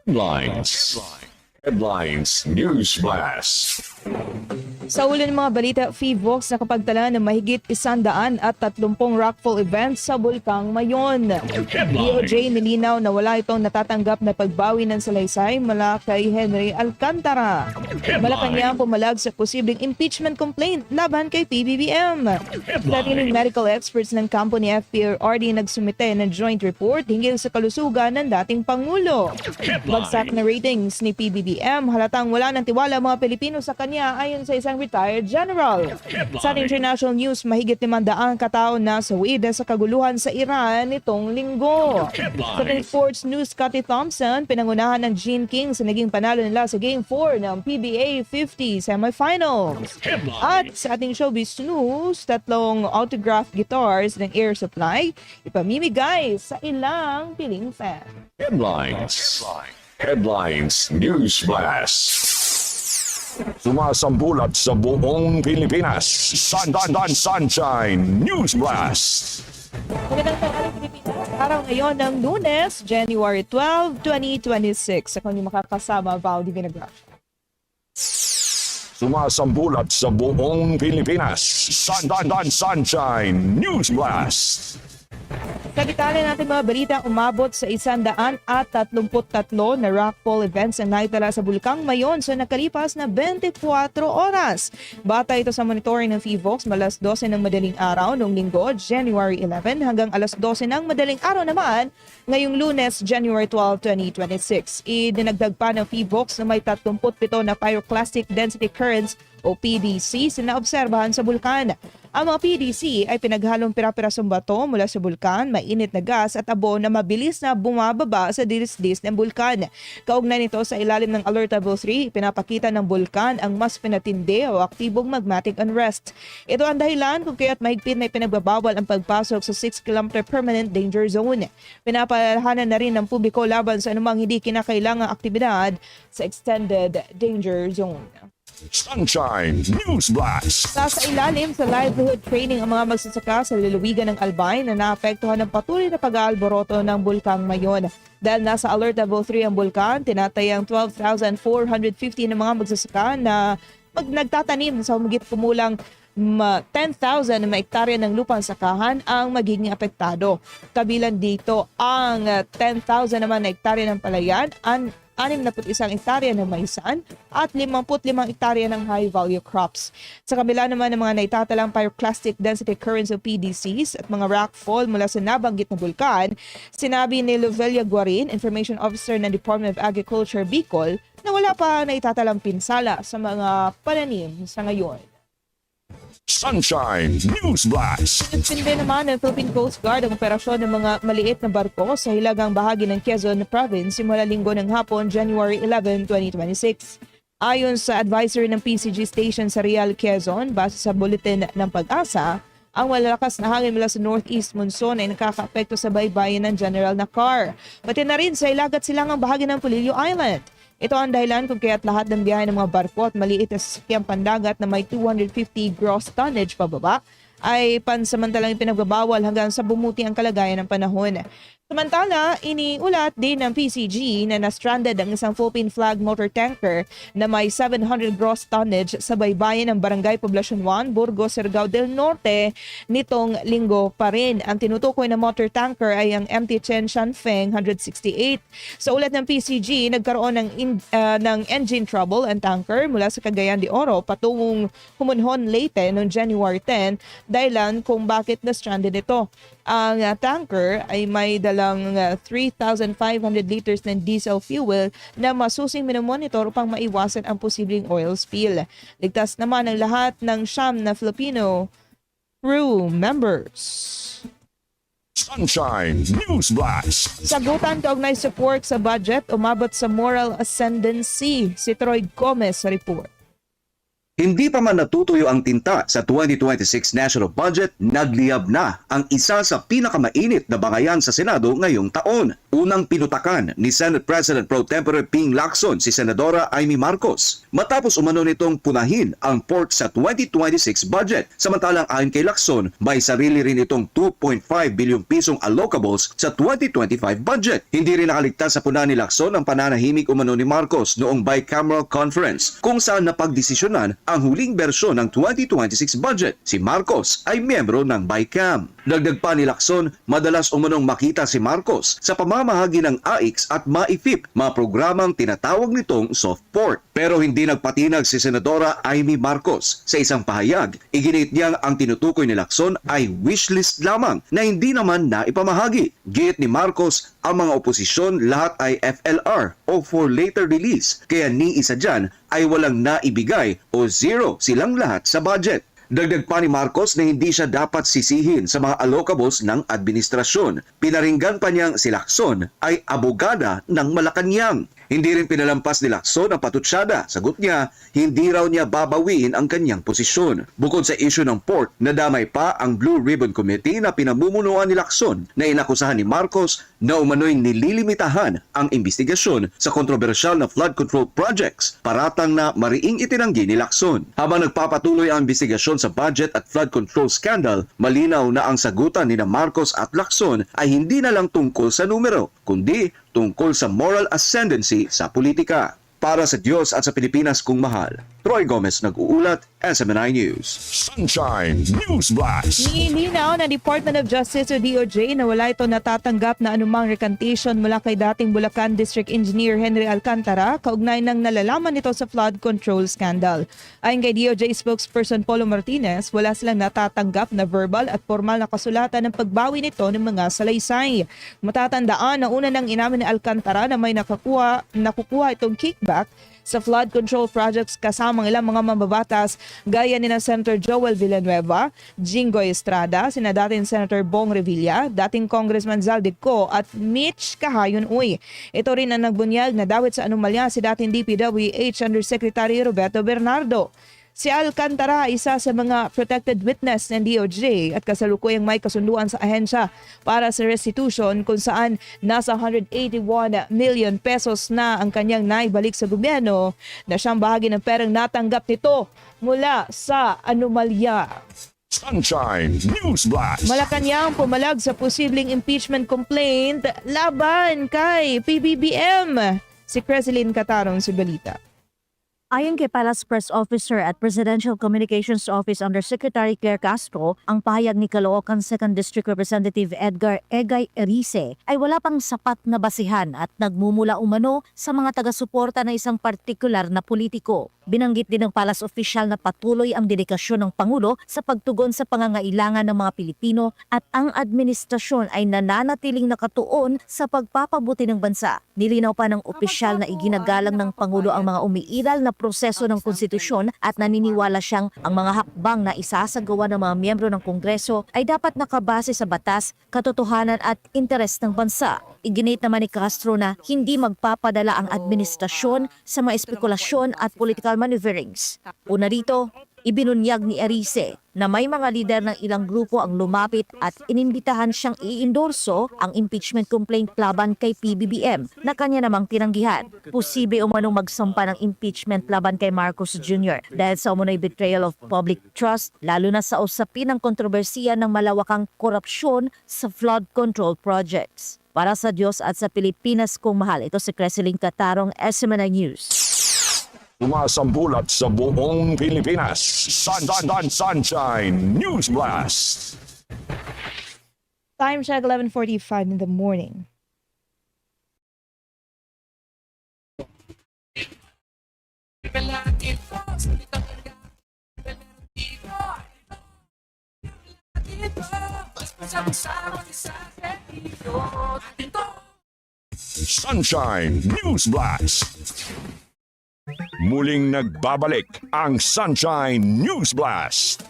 Headlines. Headlines News Blast. Sa ulo ng mga balita, PHIVOLCS nakapagtala ng mahigit 130 rockfall events sa Bulkang Mayon. DOJ nilinaw na wala itong natatanggap na pagbawi ng salaysay mula kay Henry Alcantara. Malacanang pumalag sa posibleng impeachment complaint laban kay PBBM. Sariling medical experts ng kampo ni FPRRD nagsumite ng joint report hinggil sa kalusugan ng dating Pangulo. Bagsak na ratings ni PBBM, halatang wala ng tiwala mga Pilipino sa kanya ayon sa isang retired general. Sa international news, mahigit 500 katao na sawi sa kaguluhan sa Iran nitong linggo. Sa sports news, Scottie Thompson, pinangunahan ng Gene King sa naging panalo nila sa Game 4 ng PBA 50 semifinals. At sa ating showbiz news, 3 autograph guitars ng Air Supply ipamimigay sa ilang piling fan. Headlines. Headlines News Blast. Sumasambulat sa buong Pilipinas. Sunshine News Blast. Magandang tanghali Pilipinas. Araw ngayon ng Lunes, January 12, 2026. Ako yung makakasama, Val Divinagracia. Sumasambulat sa buong Pilipinas. Sunshine News Blast. Sa bitala natin mga balita, umabot sa 133 na rockfall events ang naitala sa Bulkang Mayon sa nakalipas na 24 oras. Bata ito sa monitoring ng PHIVOLCS malas 12 ng madaling araw noong linggo, January 11 hanggang alas 12 ng madaling araw naman ngayong Lunes, January 12, 2026. Idinagdag pa ng PHIVOLCS na may 37 na pyroclastic density currents o PDC na naobserbahan sa bulkan. Ang mga PDC ay pinaghalong pira-pirasong bato mula sa bulkan, mainit na gas at abo na mabilis na bumababa sa dilis-dis ng bulkan. Kaugnay nito sa ilalim ng Alert Level 3, pinapakita ng bulkan ang mas pinatindi o aktibong magmatic unrest. Ito ang dahilan kung kaya't mahigpit na ipinagbabawal ang pagpasok sa 6-kilometer permanent danger zone. Pinapalhanan na rin ng publiko laban sa anumang hindi kinakailangang aktibidad sa extended danger zone. Sunshine News Blast. Sa ilalim sa livelihood training ang mga magsasaka sa lalawigan ng Albay na naapektuhan ng patuloy na pag-aalboroto ng Bulkang Mayon. Dahil nasa Alert Level 3 ang bulkan, tinatayang 12,450 ng mga magsasaka na nagtatanim sa humigit kumulang 10,000 na hektarya ng lupang sakahan ang magiging apektado. Kabilang dito ang 10,000 naman na hektarya ng palayan, 61 hektarya ng maisan at 55 hektarya ng high-value crops. Sa kabila naman ng mga naitatalang pyroclastic density currents o PDCs at mga rockfall mula sa nabanggit na bulkan, sinabi ni Lovelia Guarin, Information Officer ng Department of Agriculture Bicol, na wala pa naitatalang pinsala sa mga pananim sa ngayon. Sunshine News Blast. Pinagpinde naman ng Philippine Coast Guard ang operasyon ng mga maliit na barko sa hilagang bahagi ng Quezon Province simula linggo ng hapon, January 11, 2026. Ayon sa advisory ng PCG Station sa Real, Quezon, base sa bulletin ng Pag-asa, ang malalakas na hangin mula sa northeast monsoon ay nakakaapekto sa baybayin ng General Nakar. Pati na rin sa ilagat silangang bahagi ng Polillo Island. Ito ang dahilan kung kaya't lahat ng biyahe ng mga barko at maliit na sasakyang pandagat na may 250 gross tonnage pababa ay pansamantalang pinagbabawal hanggang sa bumuti ang kalagayan ng panahon. Samantala, iniulat din ng PCG na na-stranded ang isang Philippine flag motor tanker na may 700 gross tonnage sa baybayin ng Barangay Poblacion 1, Burgos, Surigao del Norte nitong linggo pa rin. Ang tinutukoy na motor tanker ay ang MT Chen Shanfeng 168. Sa ulat ng PCG, nagkaroon ng engine trouble ang tanker mula sa Cagayan de Oro patungong Humunhon, Leyte noong January 10, dahilan kung bakit na-stranded ito. Ang tanker ay may dalang 3,500 liters ng diesel fuel na masusing minomonitor upang maiwasan ang posibleng oil spill. Ligtas naman ang lahat ng 9 na Filipino crew members. Sunshine News Blast. Sagutan kaugnay sa pork sa budget, umabot sa moral ascendancy. Si Troy Gomez sa report. Hindi pa man natutuyo ang tinta sa 2026 national budget, nagliyab na ang isa sa pinakamainit na bangayan sa Senado ngayong taon. unang pinutakan ni Senate President Pro Tempore Ping Lacson si Senadora Amy Marcos matapos umano nitong punahin ang port sa 2026 budget. Samantalang ayon kay Lacson, may sarili rin itong 2.5 bilyong pisong allocables sa 2025 budget. Hindi rin nakaligtas sa puna ni Lacson ang pananahimik umano ni Marcos noong bicameral conference kung saan napagdesisyonan ang huling bersyon ng 2026 budget. Si Marcos ay miyembro ng BICAM. Dagdag pa ni Lacson, madalas umanong makita si Marcos sa pamamahagi ng AIX at MAIFIP, mga programang tinatawag nitong soft port. Pero hindi nagpatinag si Senadora Amy Marcos. Sa isang pahayag, iginit niyang ang tinutukoy ni Lacson ay wishlist lamang na hindi naman naipamahagi. Git ni Marcos, ang mga oposisyon lahat ay FLR o for later release, kaya ni isa dyan ay walang naibigay o zero silang lahat sa budget. Dagdag pa ni Marcos na hindi siya dapat sisihin sa mga allocables ng administrasyon. Pinaringgan pa niyang si Lacson ay abogada ng Malacanang. Hindi rin pinalampas ni Lacson ang patutsada. Sagot niya, hindi raw niya babawiin ang kanyang posisyon. Bukod sa issue ng port, nadamay pa ang Blue Ribbon Committee na pinamumunuan ni Lacson na inakusahan ni Marcos na umano'y nililimitahan ang investigasyon sa kontrobersyal na flood control projects, paratang na mariing itinanggi ni Lacson. Habang nagpapatuloy ang investigasyon sa budget at flood control scandal, malinaw na ang sagutan ni Marcos at Lacson ay hindi na lang tungkol sa numero, kundi tungkol sa moral ascendancy sa politika. Para sa Diyos at sa Pilipinas kung mahal, Troy Gomez nag-uulat, SMNI News. Sunshine News Blast. Nilinaw ng Department of Justice o DOJ na wala ito natatanggap na anumang recantation mula kay dating Bulacan District Engineer Henry Alcantara kaugnay ng nalalaman nito sa flood control scandal. Ayon kay DOJ spokesperson Polo Martinez, wala silang natatanggap na verbal at formal na kasulatan ng pagbawi nito ng mga salaysay. Matatandaan na una nang inamin ni Alcantara na may nakukuha itong kickback sa flood control projects kasamang ilang mga mambabatas gaya ni na Senator Joel Villanueva, Jinggoy Estrada, sina dating Senator Bong Revilla, dating Congressman Zaldico at Mitch Kahayon Uy. Ito rin ang nagbunyag na dawit sa anomalya si dating DPWH Undersecretary Roberto Bernardo. Si Alcantara, isa sa mga protected witness ng DOJ at kasalukuyang may kasunduan sa ahensya para sa restitution kung saan nasa 181 million pesos na ang kanyang naibalik sa gobyerno na siyang bahagi ng perang natanggap nito mula sa anomalya. Sunshine News Blast. Malacanang pumalag sa posibleng impeachment complaint laban kay PBBM. Si Creseline Catarong sa balita. Ayon kay Palace Press Officer at Presidential Communications Office Undersecretary Claire Castro, ang pahayag ni Caloocan 2nd District Representative Edgar Egay Erice ay wala pang sapat na basihan at nagmumula umano sa mga taga-suporta ng isang partikular na politiko. Binanggit din ng Palace official na patuloy ang dedikasyon ng Pangulo sa pagtugon sa pangangailangan ng mga Pilipino at ang administrasyon ay nananatiling nakatuon sa pagpapabuti ng bansa. Nilinaw pa ng opisyal na iginagalang ng Pangulo ang mga umiiral na proseso ng konstitusyon at naniniwala siyang ang mga hakbang na isasagawa ng mga miyembro ng Kongreso ay dapat nakabase sa batas, katotohanan at interes ng bansa. Iginit naman ni Castro na hindi magpapadala ang administrasyon sa mga espekulasyon at political maneuverings. Una rito, ibinunyag ni Erice na may mga lider ng ilang grupo ang lumapit at inimbitahan siyang i-endorso ang impeachment complaint laban kay PBBM na kanya namang tinanggihan. Posible umanong magsampa ng impeachment laban kay Marcos Jr. dahil sa umunoy betrayal of public trust, lalo na sa usapin ng kontrobersiya ng malawakang korupsyon sa flood control projects. Para sa Diyos at sa Pilipinas kung mahal, ito si Creseline Catarong, SMNI News. Sumasambulat sa buong Pilipinas. Sunshine News Blast. Time check 11:45 in the morning. Sunshine News Blast. Muling nagbabalik ang Sunshine News Blast.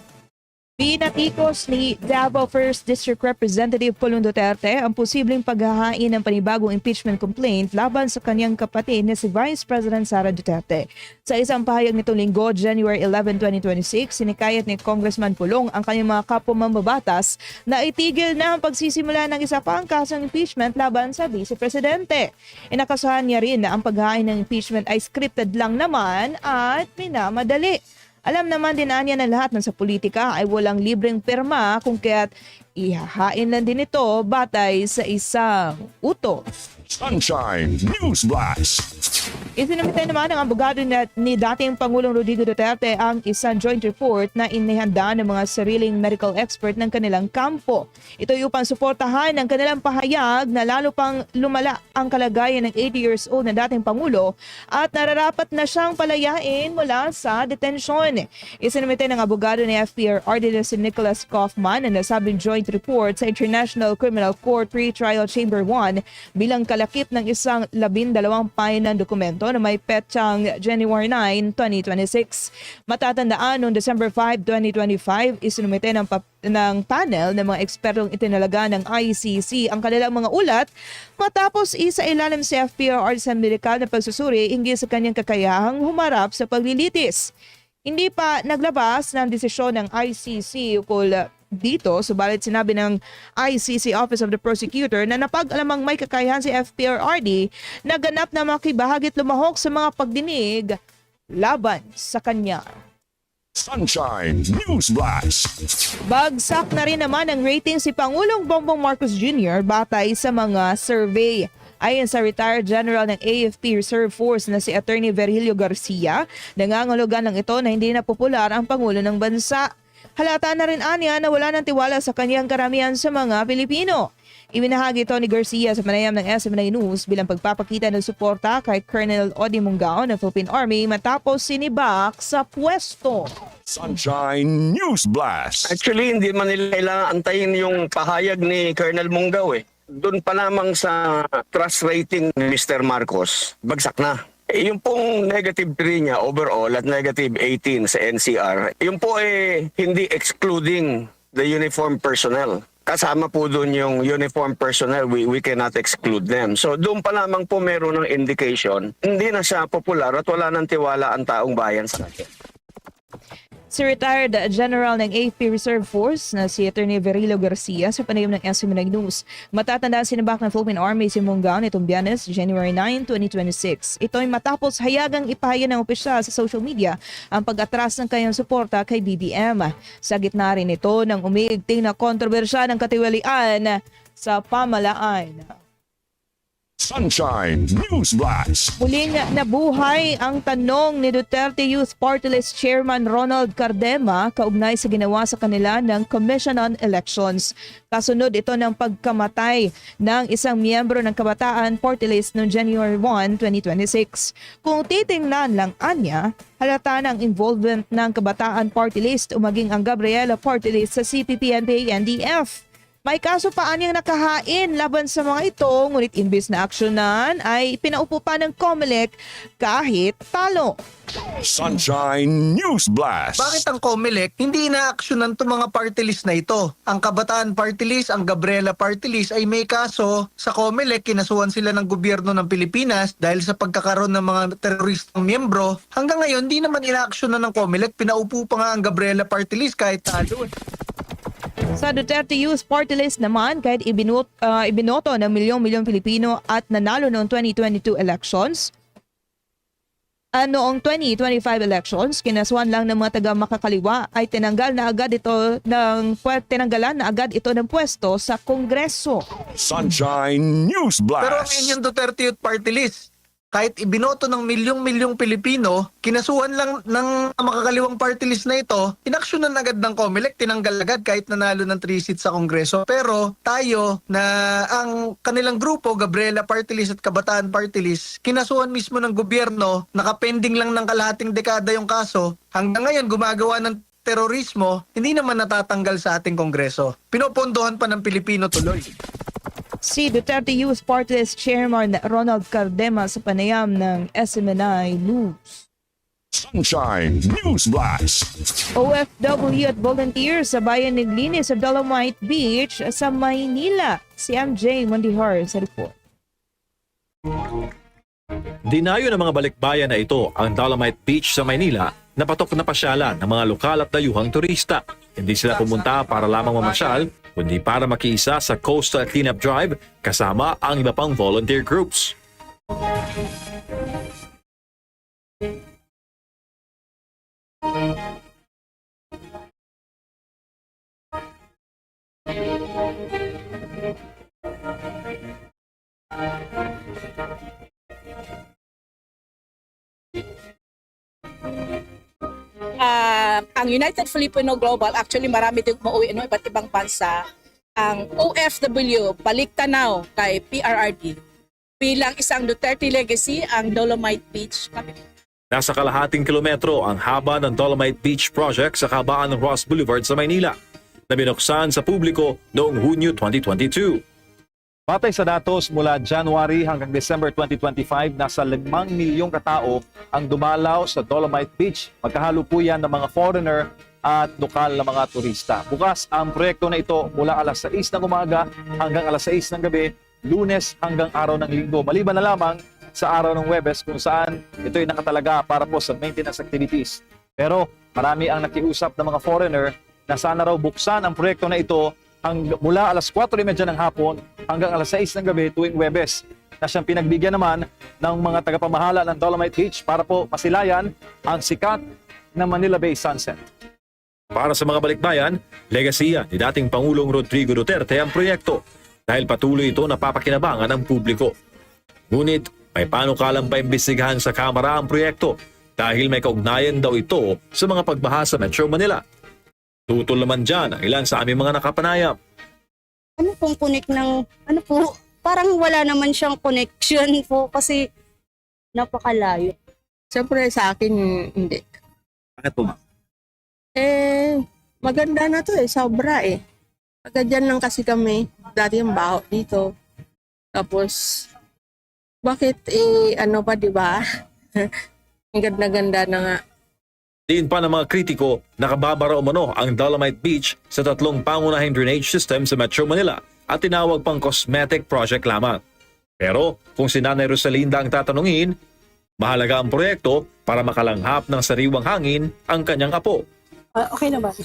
Pinatikos ni Davao 1st District Representative Pulong Duterte ang posibleng paghahain ng panibagong impeachment complaint laban sa kanyang kapatid na si Vice President Sara Duterte. Sa isang pahayag nitong linggo, January 11, 2026, sinikayat ni Congressman Pulong ang kanyang mga kapwa-mambabatas na itigil na ang pagsisimula ng isa pang kasong impeachment laban sa Vice Presidente. Inakasuhan niya rin na ang paghahain ng impeachment ay scripted lang naman at minamadali. Alam naman din niya na lahat ng sa politika ay walang libreng perma kung kaya't ihahain lang din ito batay sa isang utos. Sunshine News Blast. Isinumite naman ng abogado ni dating Pangulong Rodrigo Duterte ang isang joint report na inihanda ng mga sariling medical expert ng kanilang kampo. Ito ay upang suportahan ang kanilang pahayag na lalo pang lumala ang kalagayan ng 80 years old na dating Pangulo at nararapat na siyang palayain mula sa detensyon. Isinumite ng abogado ni FPRRD na si Nicholas Kaufman ang nasabing joint report sa International Criminal Court Pre-Trial Chamber 1 bilang kalakip ng isang 12 pahinang dokumento na may petsang January 9, 2026. Matatandaan noong December 5, 2025, isinumite ng panel ng mga ekspertong itinalaga ng ICC ang kanilang mga ulat matapos isa ilalim si FPRRD sa medikal na pagsusuri hinggil sa kanyang kakayahang humarap sa paglilitis. Hindi pa naglabas ng desisyon ng ICC ukol dito, subalit sinabi ng ICC Office of the Prosecutor na napag-alamang may kakayahan si FPRRD na ganap na makibahagit lumahok sa mga pagdinig laban sa kanya. Sunshine News Blast. Bagsak na rin naman ang rating si Pangulong Bongbong Marcos Jr. batay sa mga survey. Ayon sa retired general ng AFP Reserve Force na si Attorney Virgilio Garcia, nangangahulugan lang ito na hindi na popular ang Pangulo ng bansa. Halata na rin anya na wala ng tiwala sa kanyang karamihan sa mga Pilipino. Ibinahagi ito ni Garcia sa panayam ng SMNI News bilang pagpapakita ng suporta kay Colonel Odi Mungao ng Philippine Army matapos sinibak sa pwesto. Sunshine News Blast. Actually, hindi man nila kailangan antayin yung pahayag ni Colonel Mungao eh. Doon pa lamang sa trust rating ni Mr. Marcos, bagsak na. Yung pong negative 3 niya overall at negative 18 sa NCR, yung po hindi excluding the uniform personnel. Kasama po doon yung uniform personnel, we cannot exclude them. So doon pa lamang po meron ng indication, hindi na siya popular at wala nang tiwala ang taong bayan sa kanya. Si retired General ng AFP Reserve Force na si Attorney Virgilio Garcia sa panayam ng SMNI News. Matatandaan sinibak ng Philippine Army si Mungao nitong Biyernes, January 9, 2026. Ito ay matapos hayagang ipahayag ng opisyal sa social media ang pag-atras ng kanyang suporta kay BBM. Sa gitna rin ito ng umiigting na kontrobersya ng katiwalian sa pamalaan. Sunshine News Blast. Muling nabuhay ang tanong ni Duterte Youth Party List Chairman Ronald Cardema kaugnay sa ginawa sa kanila ng Commission on Elections. Kasunod ito ng pagkamatay ng isang miyembro ng Kabataan Party List noong January 1, 2026. Kung titingnan lang anya, halata ng involvement ng Kabataan Party List o maging ang Gabriela Party List sa CPP-NPA-NDF. May kaso pa anyang nakahain laban sa mga ito, ngunit imbis na aksyonan ay pinaupo pa ng COMELEC kahit talo. Sunshine News Blast. Bakit ang COMELEC hindi inaaksyonan itong mga party list na ito? Ang Kabataan Party List, ang Gabriela Party List ay may kaso sa COMELEC. Kinasuhan sila ng gobyerno ng Pilipinas dahil sa pagkakaroon ng mga teroristang miyembro. Hanggang ngayon, di naman inaaksyonan ng COMELEC. Pinaupo pa nga ang Gabriela Party List kahit talo. Sa Duterte Youth Party List naman, kahit ibinoto ng milyong-milyong Pilipino at nanalo noong 2022 elections, noong 2025 elections, kinasuhan lang ng mga taga-makakaliwa ay tinanggalan na agad ito ng pwesto sa Kongreso. Sunshine News Pero ang Blast. inyong Duterte Youth Party List, kahit ibinoto ng milyong-milyong Pilipino, kinasuhan lang ng makakaliwang party list na ito, inaksyonan agad ng COMELEC, tinanggal agad kahit nanalo ng 3 seats sa Kongreso. Pero tayo na ang kanilang grupo, Gabriela Party List at Kabataan Party List, kinasuhan mismo ng gobyerno, nakapending lang ng kalahating dekada yung kaso, hanggang ngayon gumagawa ng terorismo, hindi naman natatanggal sa ating Kongreso. Pinopondohan pa ng Pilipino tuloy. Si Duterte Youth Party List Chairman Ronald Cardema sa panayam ng SMNI News. Sunshine News Blast. OFW at volunteers sa bayan naglinis sa Dolomite Beach sa Maynila. Si MJ Mondihar sa report. Dinayo ng mga balikbayan na ito ang Dolomite Beach sa Maynila na patok na pasyalan ng mga lokal at dayuhang turista. Hindi sila pumunta para lamang mamasyal, kundi para makiisa sa Coastal Cleanup Drive kasama ang iba pang volunteer groups. Ang United Filipino Global, actually marami din umuwi no, iba't ibang bansa. Ang OFW, balik tanaw kay PRRD. Bilang isang Duterte legacy, ang Dolomite Beach. Nasa kalahating kilometro ang haba ng Dolomite Beach Project sa kabaan ng Ross Boulevard sa Maynila na binuksan sa publiko noong Hunyo 2022. Batay sa datos mula January hanggang December 2025, nasa 5 milyong katao ang dumalaw sa Dolomite Beach. Magkahalo po yan ng mga foreigner at lokal na mga turista. Bukas ang proyekto na ito mula alas 6 ng umaga hanggang alas 6 ng gabi, Lunes hanggang araw ng Linggo. Maliban na lamang sa araw ng Huwebes kung saan ito ay nakatalaga para po sa maintenance activities. Pero marami ang nakiusap ng mga foreigner na sana raw buksan ang proyekto na ito mula alas 4:30 ng hapon hanggang alas 6 ng gabi tuwing Huwebes, na siyang pinagbigyan naman ng mga tagapamahala ng Dolomite Beach para po masilayan ang sikat na Manila Bay sunset. Para sa mga balikbayan, legasiya ni dating Pangulong Rodrigo Duterte ang proyekto dahil patuloy ito napapakinabangan ng publiko. Ngunit may panukalang paimbestigahan sa Kamara ang proyekto dahil may kaugnayan daw ito sa mga pagbaha sa Metro Manila. Tutol naman dyan ang ilan sa aming mga nakapanayam. Ano pong connect ng, ano po, parang wala naman siyang connection po kasi napakalayo. Siyempre sa akin, hindi. Bakit po, ma'am? Maganda na to sobra eh. Agad dyan lang kasi kami, dati yung baho dito. Tapos, bakit ano pa, di ba? Ang ganda-ganda na nga. Diin pa ng mga kritiko, nakababara umano ang Dolomite Beach sa 3 pangunahing drainage system sa Metro Manila at tinawag pang cosmetic project lamang. Pero kung si Nanay Rosalinda ang tatanungin, mahalaga ang proyekto para makalanghap ng sariwang hangin ang kanyang apo. Okay naman.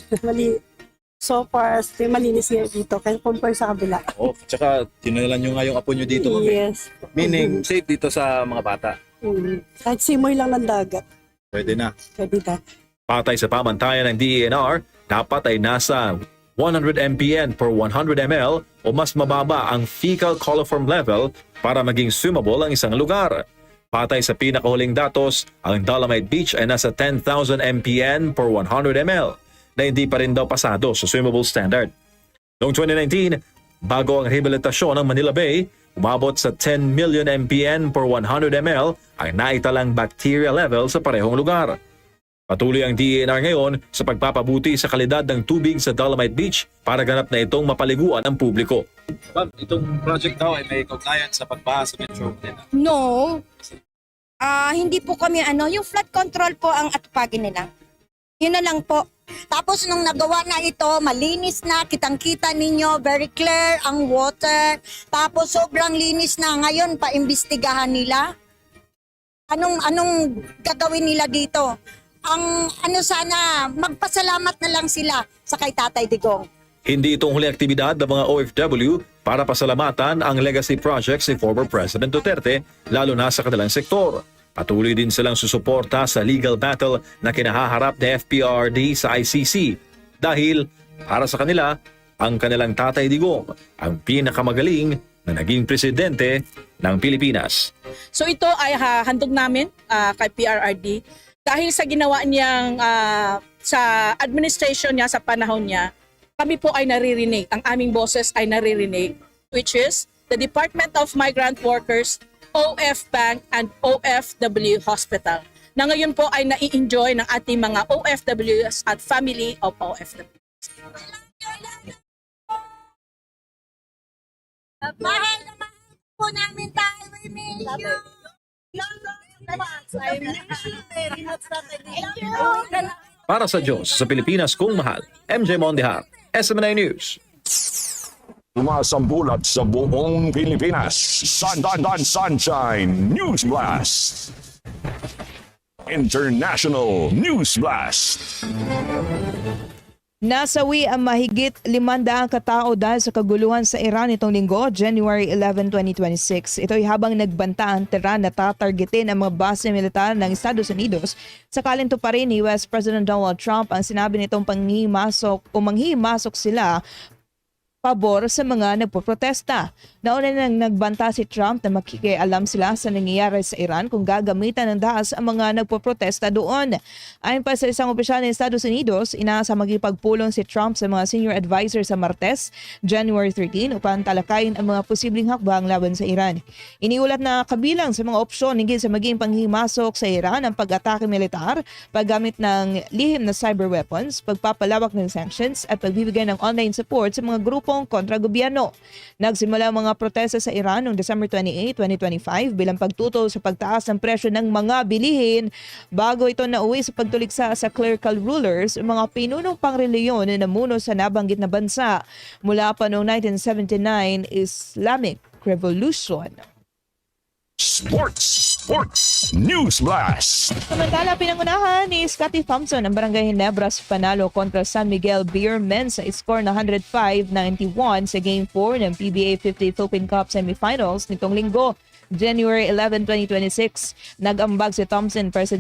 So far, malinis ngayon dito kaya compare sa kabila. Oh, tsaka tinalan nyo nga yung apo nyo dito. Yes. Meaning, safe dito sa mga bata. Kahit simoy lang ng dagat. Pwede na. Pwede na. Patay sa pamantayan ng DENR, dapat ay nasa 100 mpn per 100 ml o mas mababa ang fecal coliform level para maging swimmable ang isang lugar. Patay sa pinakahuling datos, ang Dolomite Beach ay nasa 10,000 mpn per 100 ml na hindi pa rin daw pasado sa swimmable standard. Noong 2019, bago ang rehabilitasyon ng Manila Bay, umabot sa 10 million mpn per 100 ml ang naitalang bacteria level sa parehong lugar. Patuloy ang DENR ngayon sa pagpapabuti sa kalidad ng tubig sa Dolomite Beach para ganap na itong mapaliguan ang publiko. Ma'am, itong project daw ay may kaugnayan sa pagbaha sa Metro Manila. No, hindi po kami yung flood control po ang atupagin nila. Yun na lang po. Tapos nung nagawa na ito, malinis na, kitang-kita ninyo, very clear ang water. Tapos sobrang linis na ngayon, paimbestigahan nila. Anong gagawin nila dito? Sana, magpasalamat na lang sila sa kay Tatay Digong. Hindi itong huling aktibidad ng mga OFW para pasalamatan ang legacy projects ni former President Duterte, lalo na sa kanilang sektor. Patuloy din silang susuporta sa legal battle na kinahaharap ni FPRD sa ICC dahil para sa kanila, ang kanilang Tatay Digong ang pinakamagaling na naging presidente ng Pilipinas. So ito ay handog namin kay PRRD dahil sa ginawa niyang sa administration niya sa panahon niya, kami po ay naririnig, ang aming boses ay naririnig, which is the Department of Migrant Workers, OF Bank and OFW Hospital na ngayon po ay nai-enjoy ng ating mga OFWs at family of OFWs. Mahal na mahal po namin tayo. We miss you. Para sa Diyos, sa Pilipinas kung mahal, MJ Mondejar, SMNA News. Sumasambulat sa buong Pilipinas. Sunshine News Blast. International News Blast. Nasawi ang mahigit 500 katao dahil sa kaguluhan sa Iran itong linggo, January 11, 2026. Ito'y habang nagbanta ang Tehran na tatargetin ang mga base militar ng Estados Unidos. Sakaling pa rin ni US President Donald Trump ang sinabi nitong manghihimasok sila pabor sa mga nagpoprotesta. Nauna nang nagbanta si Trump na makikialam sila sa nangyayari sa Iran kung gagamitan ng dahas ang mga nagpoprotesta doon. Ayon pa sa isang opisyal ng Estados Unidos, inaasa magipagpulong si Trump sa mga senior advisor sa Martes, January 13 upang talakayin ang mga posibleng hakbang laban sa Iran. Iniulat na kabilang sa mga opsyon hinggil sa maging panghimasok sa Iran ang pag-atake militar, paggamit ng lihim na cyber weapons, pagpapalawak ng sanctions at pagbibigay ng online support sa mga grupo kontra gobyerno. Nagsimula ang mga protesta sa Iran noong December 28, 2025 bilang pagtutol sa pagtaas ng presyo ng mga bilihin bago ito nauwi sa pagtuliksa sa clerical rulers, mga pinunong pangreliyon na namuno sa nabanggit na bansa mula pa noong 1979 Islamic Revolution. Sports News Blast. Samantala, pinangunahan ni Scottie Thompson ang Barangay Ginebras panalo kontra San Miguel Beer Men sa score na 105-91 sa Game 4 ng PBA 50 Philippine Cup Semifinals nitong linggo, January 11, 2026. Nag-ambag si Thompson para sa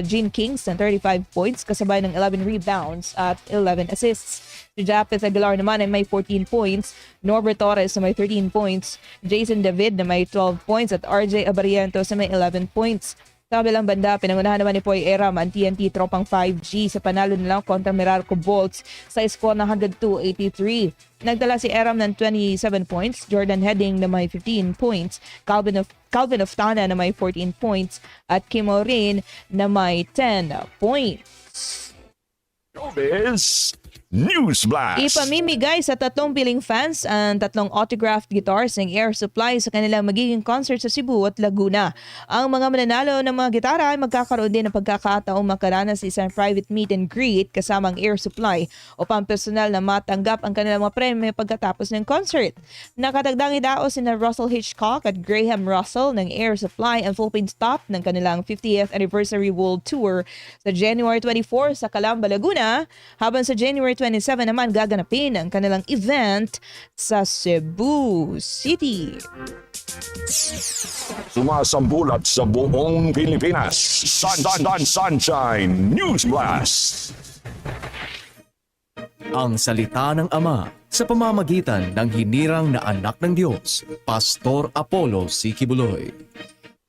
Gene Kings ng 35 points kasabay ng 11 rebounds at 11 assists. Si Japeth Aguilar naman ay may 14 points, Norbert Torres na may 13 points, Jason David na may 12 points at RJ Abarientos na may 11 points. Sa kabilang banda, pinangunahan naman ni Poy Eram ang TNT Tropang 5G sa panalo nila kontra Meralco Bolts sa score na 102-83. Nagdala si Eram ng 27 points, Jordan Heading na may 15 points, Calvin Oftana na may 14 points at Kim Orin na may 10 points. Showbiz News Blast. Ipamimigay sa 3 piling fans ang 3 autographed guitars ng Air Supply sa kanilang magiging concert sa Cebu at Laguna. Ang mga mananalo ng mga gitara ay magkakaroon din ng pagkakataong makaranas sa isang private meet and greet kasama ang Air Supply upang personal na matanggap ang kanilang mga premyo pagkatapos ng concert. Nakatagdang idaos sina Russell Hitchcock at Graham Russell ng Air Supply ang Philippine stop ng kanilang 50th Anniversary World Tour sa January 24 sa Calamba, Laguna, habang sa January 27 naman gaganapin ang kanilang event sa Cebu City. Sumasambulat sa buong Pilipinas. Sunshine News Blast. Ang salita ng Ama sa pamamagitan ng hinirang na anak ng Diyos, Pastor Apollo C. Kibuloy.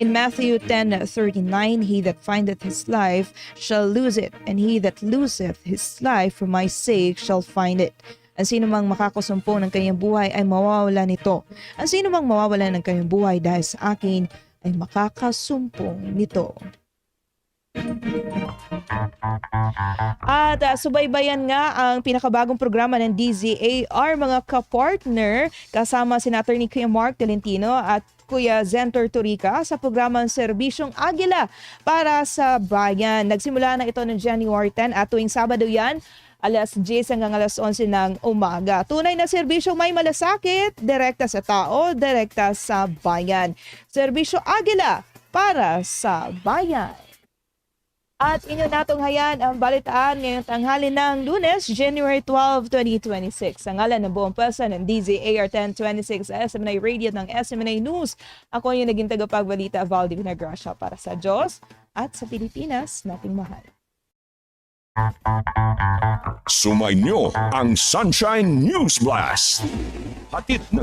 In Matthew 10:39, he that findeth his life shall lose it, and he that loseth his life for my sake shall find it. Ang sino mang makakasumpong ng kanyang buhay ay mawawala nito. Ang sino mang mawawala ng kanyang buhay dahil sa akin ay makakasumpong nito. At subaybayan nga ang pinakabagong programa ng DZAR, mga kapartner, kasama si Attorney Kuya Mark Tolentino at Kuya Zentor Turica sa programang Serbisyong Agila para sa Bayan. Nagsimula na ito ng January 10 at tuwing Sabado yan, alas 10 hanggang alas 11 ng umaga. Tunay na serbisyong may malasakit, direkta sa tao, direkta sa bayan. Serbisyo Agila para sa bayan. At inyo natong hayan ang balitaan ngayong tanghali ng Lunes, January 12, 2026. Ang ngalan ng buong pwersa ng DZAR 1026 SMNA Radio ng SMNA News. Ako yung naging tagapagbalita, Valdi Vinagracia, para sa Diyos at sa Pilipinas nating mahal. Sumainyo ang Sunshine News Blast. Hatid